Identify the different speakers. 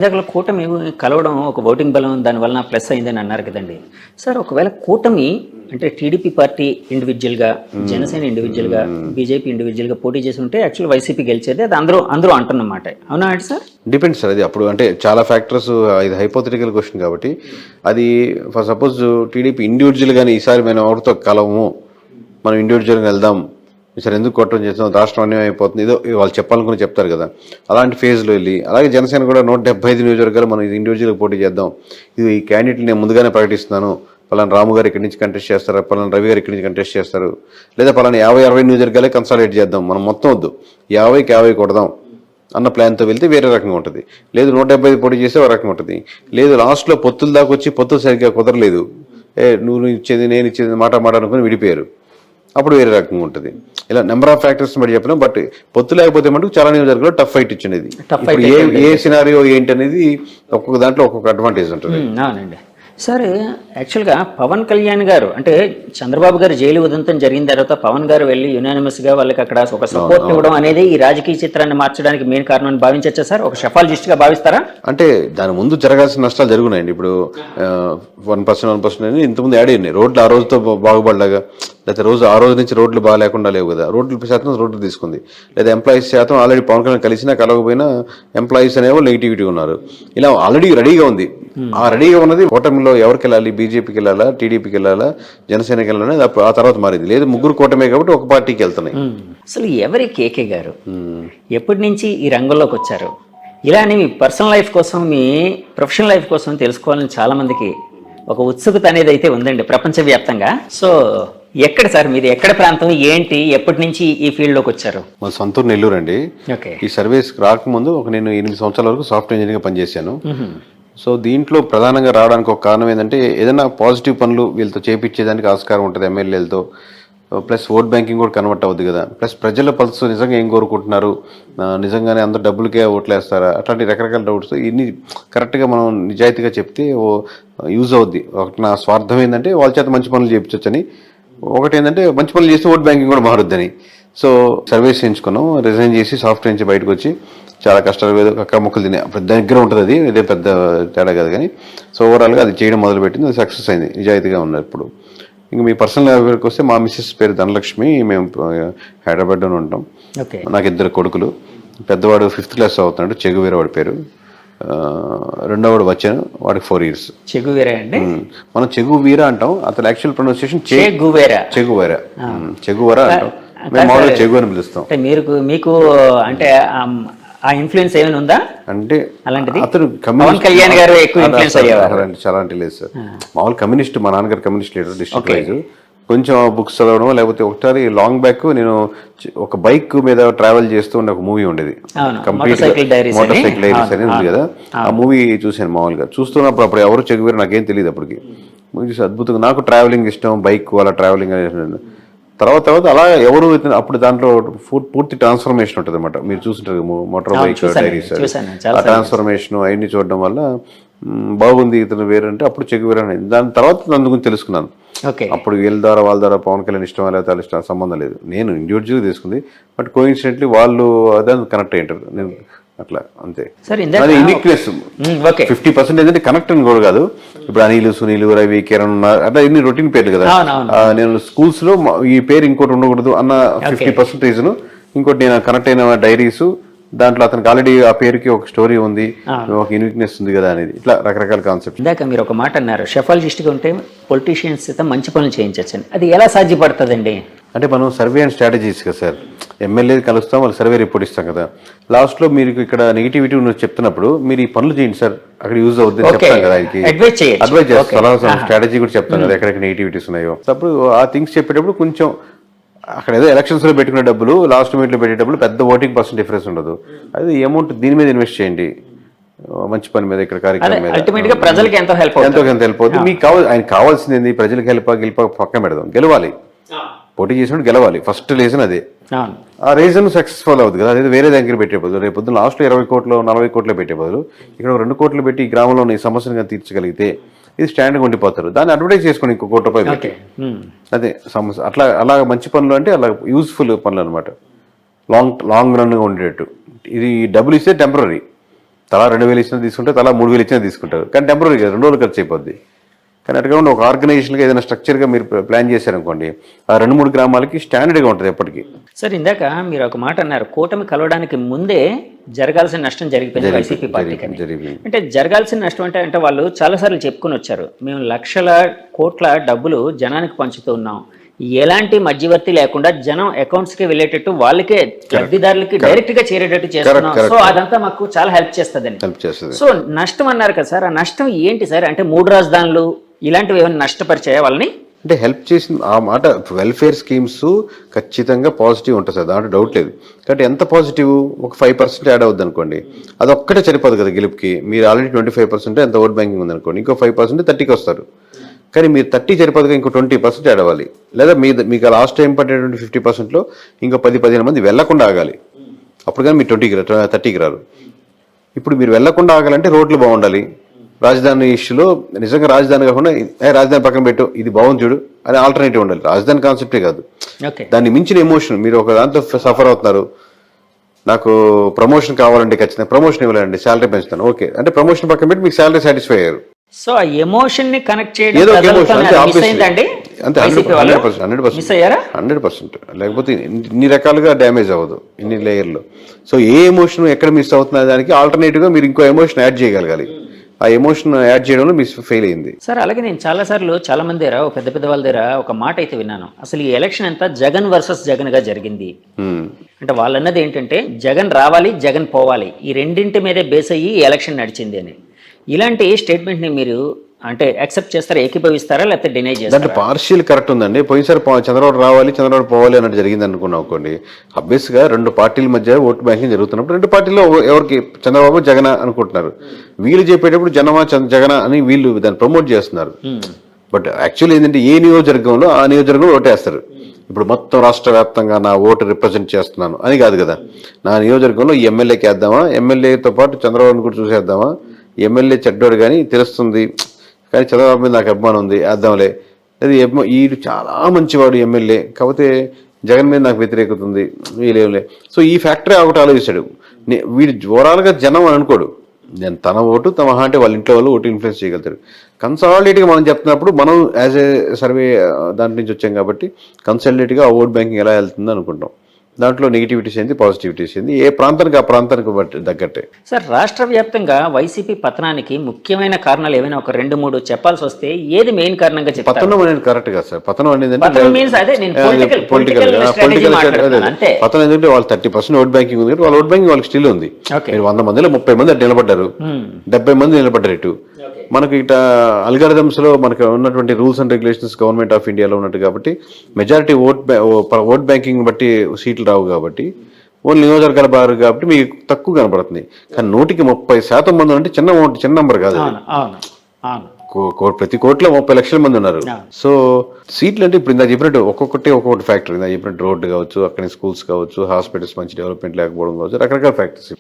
Speaker 1: ఇందాకలా కూటమి కలవడం ఒక ఓటింగ్ బలం దానివల్ల ప్లస్ అయిందని అన్నారు కదండి. సార్ ఒకవేళ కూటమి అంటే టీడీపీ పార్టీ ఇండివిజువల్గా, జనసేన ఇండివిజువల్గా, బీజేపీ ఇండివిజువల్గా పోటీ చేసి ఉంటే యాక్చువల్ వైసీపీ గెలిచేది, అది అందరూ అంటున్నమాట. అవునా అండి సార్?
Speaker 2: Depends sir. అది అప్పుడు అంటే చాలా ఫ్యాక్టర్స్, ఇది హైపోథెటికల్ క్వశ్చన్ కాబట్టి అది ఫర్ సపోజ్ టీడీపీ ఇండివిజువల్గానే ఈసారి మేము ఎవరితో కలవము, మనం ఇండివిజువల్గా వెళ్దాం, ఈసారి ఎందుకు కొట్టడం చేస్తాం, రాష్ట్రం అన్యాయం అయిపోతుంది, ఏదో వాళ్ళు చెప్పాలనుకుని చెప్తారు కదా, అలాంటి ఫేజ్లో వెళ్ళి, అలాగే జనసేన కూడా 175 నియోజకవర్గాలు మనం ఇండివిజువల్గా పోటీ చేద్దాం, ఇది ఈ క్యాండిడేట్లు నేను ముందుగానే ప్రకటిస్తున్నాను, పలానా రాము గారు ఇక్కడి నుంచి కంటెస్ట్ చేస్తారు, పలానా రవి గారు ఇక్కడి నుంచి కంటెస్ట్ చేస్తారు, లేదా పలానా 50-60 నియోజకవర్గాలే కన్సాలిడేట్ చేద్దాం, మనం మొత్తం వద్దు 50కి 50 కొడదాం అన్న ప్లాన్తో వెళ్తే వేరే రకంగా ఉంటుంది. లేదు 175 పోటీ చేస్తే ఒక రకంగా ఉంటుంది. లేదు లాస్ట్లో పొత్తుల దాకా వచ్చి పొత్తులు సరిగ్గా కుదరలేదు, నువ్వు ఇచ్చేది నేను ఇచ్చేది మాట అనుకుని విడిపోయారు, అప్పుడు వేరే రకంగా ఉంటుంది. ఇలా నెంబర్ ఆఫ్ ఫ్యాక్టర్స్ బట్టి చెప్పినాం. బట్ పొత్తు లేకపోతే మటుకు చాలా నియోజకవర్గాల్లో టఫ్ ఫైట్ ఇచ్చినది. ఏ సినారియో ఏంటి అనేది ఒక్కొక్క దాంట్లో ఒక్కొక్క అడ్వాంటేజ్ ఉంటుంది.
Speaker 1: అవునండి సార్. యాక్చువల్గా పవన్ కళ్యాణ్ గారు అంటే చంద్రబాబు గారు జైలు ఉదంతం జరిగిన తర్వాత పవన్ గారు వెళ్ళి యునానిమస్గా వాళ్ళకి అక్కడ ఒక సపోర్ట్ ఇవ్వడం అనేది ఈ రాజకీయ చిత్రాన్ని మార్చడానికి మెయిన్ కారణం అని భావించచ్చా సార్? ఒక షఫాలజిస్ట్గా భావిస్తారా?
Speaker 2: అంటే దాని ముందు జరగాల్సిన నష్టాలు జరుగున్నాయండి. ఇప్పుడు 1% అని ఇంతకుముందు యాడ్ అయ్యాయి. రోడ్లు ఆ రోజుతో బాగుపడలాగా, లేకపోతే ఆ రోజు నుంచి రోడ్లు బాగా లేకుండా లేవు కదా, రోడ్లు తీసుకుంది. లేదా ఎంప్లాయీస్ శాతం ఆల్రెడీ పవన్ కళ్యాణ్ కలిసినా కలవకపోయినా ఎంప్లాయీస్ అనేవాళ్ళు నెగిటివిటీ ఉన్నారు. ఇలా ఆల్రెడీ రెడీగా ఉంది. ఆ రెడీగా ఉన్నది కూటమిలో ఎవరికి వెళ్ళాలి, బీజేపీకి వెళ్ళాలా, టీడీపీకి వెళ్ళాలా, జనసేనకి వెళ్ళాలని ఆ తర్వాత మారింది. లేదు ముగ్గురు కూటమే కాబట్టి ఒక పార్టీకి వెళ్తున్నాయి.
Speaker 1: అసలు ఎవరి కేకే గారు ఎప్పటి నుంచి ఈ రంగంలోకి వచ్చారు? ఇలానే మీ పర్సనల్ లైఫ్ కోసం, మీ ప్రొఫెషనల్ లైఫ్ కోసం తెలుసుకోవాలని చాలా మందికి ఒక ఉత్సుకత అనేది అయితే ఉందండి ప్రపంచవ్యాప్తంగా. సో ఎక్కడ సార్ మీది, ఎక్కడ ప్రాంతం, ఏంటి, ఎప్పటి నుంచి ఈ ఫీల్డ్ లోకి వచ్చారు?
Speaker 2: మా సొంతూరు నెల్లూరు అండి. ఈ సర్వీస్ రాకముందు నేను 8 సంవత్సరాల వరకు సాఫ్ట్వేర్ ఇంజనీర్గా పనిచేశాను. సో దీంట్లో ప్రధానంగా రావడానికి ఒక కారణం ఏంటంటే ఏదైనా పాజిటివ్ పనులు వీళ్ళతో చేపించేదానికి ఆస్కారం ఉంటుంది ఎమ్మెల్యేలతో. ప్లస్ ఓట్ బ్యాంకింగ్ కూడా కన్వర్ట్ అవుద్ది కదా. ప్లస్ ప్రజల పల్స్ నిజంగా ఏం కోరుకుంటున్నారు, నిజంగానే అందరు డబ్బులకే ఓట్లు వేస్తారా, అట్లాంటి రకరకాల డౌట్స్ ఇన్ని కరెక్ట్గా మనం నిజాయితీగా చెప్తే యూజ్ అవుద్ది. ఒకటి నా స్వార్థం ఏంటంటే వాళ్ళ చేత మంచి పనులు చేయించవచ్చని, ఒకటి ఏంటంటే మంచి పనులు చేస్తే ఓట్ బ్యాంకింగ్ కూడా మారుద్దని. సో సర్వీస్ చేయించుకున్నాం, రిజైన్ చేసి సాఫ్ట్వేర్ నుంచి బయటకు వచ్చి చాలా కష్టాలు అక్క మొక్కలు తినే దగ్గర ఉంటుంది. అది ఇదే పెద్ద తేడా కాదు కానీ, సో ఓవరాల్గా అది చేయడం మొదలుపెట్టింది, అది సక్సెస్ అయింది, నిజాయితీగా ఉన్నారు ఇప్పుడు. ఇంకా మీ పర్సనల్ లైఫ్కి వస్తే మా మిస్సెస్ పేరు ధనలక్ష్మి, మేము హైదరాబాద్లోనే ఉంటాం. నాకు 2 కొడుకులు. పెద్దవాడు 5th క్లాస్ అవుతున్నాడు, చెగువీర వాడి పేరు. రెండోవాడు వచ్చాను, వాడికి 4 years.
Speaker 1: చెగువీరా అండి? మనం
Speaker 2: చెగువీర అంటాం, అతను యాక్చువల్ ప్రొనౌన్సియేషన్ చెగువరా అంటాం. మేము మామూలుగా చెగు అని పిలుస్తాం.
Speaker 1: మీకు అంటే ఆ ఇన్ఫ్లుయెన్స్ ఏమైనా ఉందా అంటే? అలాంటిది
Speaker 2: అతను
Speaker 1: పవన్ కళ్యాణ్ గారు ఎక్కువ ఇన్ఫ్లుయెన్స్ అయ్యేవారు?
Speaker 2: చాలా లేదు సార్. మామూలు కమ్యూనిస్ట్, మా నాన్నగారు కమ్యూనిస్ట్ లీడర్, డిస్ట్రిక్ట్ వైజ్. కొంచెం బుక్స్ చదవడం, లేకపోతే ఒకసారి లాంగ్ బ్యాక్ నేను ఒక బైక్ మీద ట్రావెల్ చేస్తూ ఉండే ఒక మూవీ ఉండేది, కంప్లీట్ మోటార్ సైకిల్ డైరీస్ అనేది ఉంది కదా. ఆ మూవీ చూశాను. మామూలుగా చూస్తున్నప్పుడు అప్పుడు ఎవరు చెగువేరు నాకేం తెలియదు అప్పటికి. మూవీ చూసి అద్భుతంగా, నాకు ట్రావెలింగ్ ఇష్టం, బైక్ అలా ట్రావెలింగ్ అనేది. తర్వాత అలా ఎవరు అప్పుడు దాంట్లో పూర్తి ట్రాన్స్ఫర్మేషన్ ఉంటుంది అనమాట. మీరు చూస్తుంటారు మోటార్ బైక్ డైరీస్, ఆ ట్రాన్స్ఫర్మేషన్ అవన్నీ చూడడం వల్ల బాగుంది ఇతను వేరంటే అప్పుడు చెగువేరు అనేది. దాని తర్వాత దాని గురించి తెలుసుకున్నాను. అప్పుడు వాళ్ళ ద్వారా పవన్ కళ్యాణ్ ఇష్టం లేదా వాళ్ళ ఇష్టం సంబంధం లేదు, నేను ఇండివిజువల్గా తీసుకుంది. బట్ కోఇన్సిడెంట్లీ వాళ్ళు అదే కనెక్ట్ అయ్యింటారు, నేను అట్లా అంతే. అది యూనిక్నెస్ 50% ఏంటంటే కనెక్ట్ అని కూడా కాదు. ఇప్పుడు అనిల్, సునీల్, రవి, కిరణ్ అట్లా ఇన్ని రొటీన్ పేర్లు కదా. నేను స్కూల్స్ లో ఈ పేరు ఇంకోటి ఉండకూడదు అన్న 50% రీజన్. ఇంకోటి నేను కనెక్ట్ అయిన డైరీస్, దాంట్లో అతనికి ఆల్రెడీ ఆ పేరుకి ఒక స్టోరీ ఉంది, ఒక యూనిక్నెస్ ఉంది కదా అనేది. ఇట్లా రకరకాల కాన్సెప్ట్.
Speaker 1: ఇందాక మీరు ఒక మాట అన్నారు, షఫాలజిస్ట్గా ఉంటే పొలిటీషియన్స్ అయితే మంచి పనులు చేయించవచ్చు. అది ఎలా సాధ్యపడుతుందండి?
Speaker 2: అంటే మనం సర్వే అండ్ స్ట్రాటజీస్ కదా సార్. ఎమ్మెల్యే కలుస్తాం, వాళ్ళు సర్వే రిపోర్ట్ ఇస్తాం కదా. లాస్ట్లో మీరు ఇక్కడ నెగిటివిటీ ఉన్నది చెప్తున్నప్పుడు మీరు ఈ పనులు చేయండి సార్, అక్కడ యూజ్ అవుతుంది చెప్తాం కదా. అడ్వైజ్ చేస్తాం, స్ట్రాటజీ కూడా చెప్తాం కదా ఎక్కడెక్కడ నెగిటివిటీస్ ఉన్నాయో. అప్పుడు ఆ థింగ్స్ చెప్పేటప్పుడు కొంచెం అక్కడ ఏదో ఎలక్షన్స్ లో పెట్టుకునే డబ్బులు లాస్ట్ మినిట్ లో పెట్టే డబ్బులు పెద్ద ఓటింగ్ % డిఫరెన్స్ ఉండదు. అది అమౌంట్ దీని మీద ఇన్వెస్ట్ చేయండి, మంచి పని మీద, ఇక్కడ కార్యక్రమం మీద.
Speaker 1: ప్రజలకు ఎంతో హెల్ప్
Speaker 2: అవుతుంది. మీకు ఆయన కావాల్సింది ఏంది? ప్రజలకు గెలిప పక్కన పెడదాం, గెలవాలి, పోటీ చేసినప్పుడు గెలవాలి. ఫస్ట్ రీజన్ అదే. ఆ రీజన్ సక్సెస్ఫుల్ అవుతుంది కదా. అదే వేరే దగ్గర పెట్టే బదులు రేపు పొద్దున్న లాస్ట్లో 20 కోట్లు 40 కోట్లు పెట్టే బదులు ఇక్కడ 2 కోట్లు పెట్టి ఈ గ్రామంలో ఈ సమస్యను తీర్చగలిగితే ఇది స్టాండ్గా ఉండిపోతారు. దాన్ని అడ్వర్టైజ్ చేసుకుని ఇంకో ₹1 పెట్టి అదే సమస్య. అలా మంచి పనులు అంటే అలా యూస్ఫుల్ పనులు అనమాట, లాంగ్ రన్గా ఉండేటట్టు. ఇది డబ్బులు ఇస్తే టెంపరీ, తలా 2,000 ఇచ్చినా తీసుకుంటారు, తలా 3,000 ఇచ్చినా తీసుకుంటారు. కానీ టెంపరీగా 2 రోజులు ఖర్చు అయిపోద్ది. కానీ అటుగా ఉండి ఒక ఆర్గనైజేషన్గా ఏదైనా స్ట్రక్చర్గా మీరు ప్లాన్ చేశారనుకోండి, ఆ 2-3 గ్రామాలకి స్టాండర్డ్గా ఉంటుంది ఎప్పటికీ.
Speaker 1: సార్ ఇందాక మీరు ఒక మాట అన్నారు, కూటమి కలవడానికి ముందే జరగాల్సిన నష్టం జరిగిపోయింది వైసీపీ పార్టీకి. అంటే జరగాల్సిన నష్టం అంటే వాళ్ళు చాలాసార్లు చెప్పుకొని వచ్చారు, మేము లక్షల కోట్ల డబ్బులు జనానికి పంచుతూ ఉన్నాం, ఎలాంటి మధ్యవర్తి లేకుండా జనం అకౌంట్స్ కి వెళ్ళేటట్టు వాళ్ళకే లబ్ధిదారులకి డైరెక్ట్ గా చేరేటట్టు చేస్తున్నాం. సో అదంతా మాకు చాలా హెల్ప్ చేస్తుంది. సో నష్టం అన్నారు కదా సార్, ఆ నష్టం ఏంటి సార్? అంటే 3 రాజధానులు ఇలాంటివి ఏమైనా నష్టపరిచాయా వాళ్ళని?
Speaker 2: అంటే హెల్ప్ చేసింది ఆ మాట. వెల్ఫేర్ స్కీమ్స్ ఖచ్చితంగా పాజిటివ్ ఉంటుంది సార్, దాంట్లో డౌట్ లేదు. కాబట్టి ఎంత పాజిటివ్, ఒక 5% యాడ్ అవుద్ది అనుకోండి, అది ఒక్కటే సరిపోదు కదా గెలుపుకి. మీరు ఆల్రెడీ 25% ఎంత ఓట్ బ్యాంకింగ్ ఉందనుకోండి, ఇంకో 5% 30కి వస్తారు. కానీ మీరు 30 సరిపోదుగా ఇంకో 20% యాడ్ అవ్వాలి. లేదా మీకు లాస్ట్ టైం పడేటువంటి 50%లో ఇంకో 10-15 మంది వెళ్లకుండా ఆగాలి. అప్పుడు కానీ మీరు 30కి రారు. ఇప్పుడు మీరు వెళ్లకుండా ఆగాలంటే రోడ్లు బాగుండాలి. రాజధాని ఇష్యూలో నిజంగా రాజధాని కాకుండా రాజధాని పక్కన పెట్టు, ఇది బాగుంది చూడు అని ఆల్టర్నేటివ్ ఉండాలి. రాజధాని కాన్సెప్టే కాదు, దాన్ని మించిన ఎమోషన్. మీరు ఒక దాంతో సఫర్ అవుతున్నారు, నాకు ప్రమోషన్ కావాలంటే ఖచ్చితంగా ప్రమోషన్ ఇవ్వాలండి, శాలరీ పెంచుతాను, ఓకే అంటే ప్రమోషన్ పక్కన పెట్టి మీకు శాలరీ సాటిస్ఫై అయ్యారు.
Speaker 1: సో ఆ ఎమోషన్ ని కనెక్ట్ చేయడం
Speaker 2: ఏదో ఒక ఎమోషన్ అంటే
Speaker 1: అంతే
Speaker 2: 100%. లేకపోతే ఇన్ని రకాలుగా డ్యామేజ్ అవ్వదు, ఇన్ని లేయర్లో. సో ఏ ఎమోషన్ ఎక్కడ మిస్ అవుతున్న దానికి ఆల్టర్నేటివ్ గా మీరు ఇంకో ఎమోషన్ యాడ్ చేయగలగాలి. ఆ ఎమోషన్ యాడ్ చేయడంలో మిస్ ఫెయిల్ అయింది
Speaker 1: సార్. అలాగే నేను చాలా మంది దగ్గర పెద్ద పెద్ద వాళ్ళ దగ్గర ఒక మాట అయితే విన్నాను, అసలు ఈ ఎలక్షన్ అంతా జగన్ వర్సెస్ జగన్ గా జరిగింది. అంటే వాళ్ళు అన్నది ఏంటంటే జగన్ రావాలి, జగన్ పోవాలి, ఈ రెండింటి మీదే బేస్ అయ్యి ఈ ఎలక్షన్ నడిచింది అని. ఇలాంటి స్టేట్మెంట్ ని మీరు అంటే యాక్సెప్ట్ చేస్తారా, ఏకీభవిస్తారా, లేకపోతే డినై చేస్తారా?
Speaker 2: అంటే పార్షియల్ కరెక్ట్ ఉందండి. పోయినసారి చంద్రబాబు రావాలి, చంద్రబాబు పోవాలి అన్నట్టు జరిగింది అనుకున్నాం అనుకోండి. అబ్వియస్ గా 2 పార్టీల మధ్య ఓటు బ్యాంకింగ్ జరుగుతున్నప్పుడు 2 పార్టీల్లో ఎవరికి చంద్రబాబు జగన్ అనుకుంటున్నారు. వీళ్ళు చెప్పేటప్పుడు జగన అని వీళ్ళు దాన్ని ప్రమోట్ చేస్తున్నారు. బట్ యాక్చువల్లీ ఏంటంటే ఏ నియోజకవర్గంలో ఆ నియోజకవర్గంలో ఓటేస్తారు. ఇప్పుడు మొత్తం రాష్ట్ర వ్యాప్తంగా నా ఓటు రిప్రజెంట్ చేస్తున్నాను అని కాదు కదా. నా నియోజకవర్గంలో ఈ ఎమ్మెల్యేకి వేద్దామా, ఎమ్మెల్యేతో పాటు చంద్రబాబుని కూడా చూసేద్దామా, ఎమ్మెల్యే చెడ్డోడు కానీ తెలుస్తుంది, కానీ చంద్రబాబు మీద నాకు అభిమానం ఉంది వేద్దాంలే, అది ఈడు చాలా మంచివాడు ఎమ్మెల్యే, కాకపోతే జగన్ మీద నాకు వ్యతిరేకత ఉంది వీలేవులే. సో ఈ ఫ్యాక్టరీ ఒకటి ఆలోచిస్తాడు. వీడు ఓవరాల్గా జనం అని అనుకోడు, నేను తన ఓటు తమ అంటే వాళ్ళ ఇంట్లో వాళ్ళు ఓటు ఇన్ఫ్లుయెన్స్ చేయగలుగుతారు. కన్సాలిడేట్గా మనం చెప్తున్నప్పుడు మనం యాజ్ ఏ సర్వే దాంట్ నుంచి వచ్చాం కాబట్టి కన్సాలిడేట్గా ఆ ఓట్ బ్యాంకింగ్ ఎలా వెళ్తుంది అనుకుంటాం. దాంట్లో నెగిటివిటీస్ ఏంది, పాజిటివిటీస్ ఏంది, ఏ ప్రాంతానికి ఆ ప్రాంతానికి తగ్గట్టే.
Speaker 1: సార్ రాష్ట్ర వ్యాప్తంగా వైసీపీ పతనానికి ముఖ్యమైన కారణాలు ఏమైనా ఒక 2-3 చెప్పాల్సి వస్తే ఏది మెయిన్ కారణంగా చెప్తారు?
Speaker 2: పతనం అనేది కరెక్ట్ కదా సార్. పతనం అనేది
Speaker 1: పొలిటికల్
Speaker 2: పతనం ఏంటంటే వాళ్ళు 30% ఓట్ బ్యాంకింగ్ ఉంది, వాళ్ళ ఓట్ బ్యాంకింగ్ వాళ్ళకి స్టిల్ ఉంది. మీరు 100 మందిలో 30 మంది అటు నిలబడ్డారు, 70 మంది నిలబడ్డారు ఇటు. మనకి ఇట అల్గారిథమ్స్ లో మనకు ఉన్నటువంటి rules and regulations government of ఇండియాలో ఉన్నట్టు కాబట్టి మెజారిటీ ఓట్ బ్యాంకింగ్ బట్టి సీట్లు రావు కాబట్టి ఓన్లీ నియోజకవర్గాల బారు కాబట్టి మీకు తక్కువ కనపడుతుంది. కానీ 100% మంది అంటే చిన్న నెంబర్ కాదు. ప్రతి కోట్లో 30 లక్షల మంది ఉన్నారు. సో సీట్లు అంటే ఇప్పుడు ఇందాక చెప్పినట్టు ఒక్కొక్కటి ఫ్యాక్టర్. ఇందాక చెప్పినట్టు రోడ్డు కావచ్చు, అక్కడ స్కూల్స్ కావచ్చు, హాస్పిటల్స్ మంచి డెవలప్మెంట్ లేకపోవడం కావచ్చు, రకరకాల ఫ్యాక్టర్స్.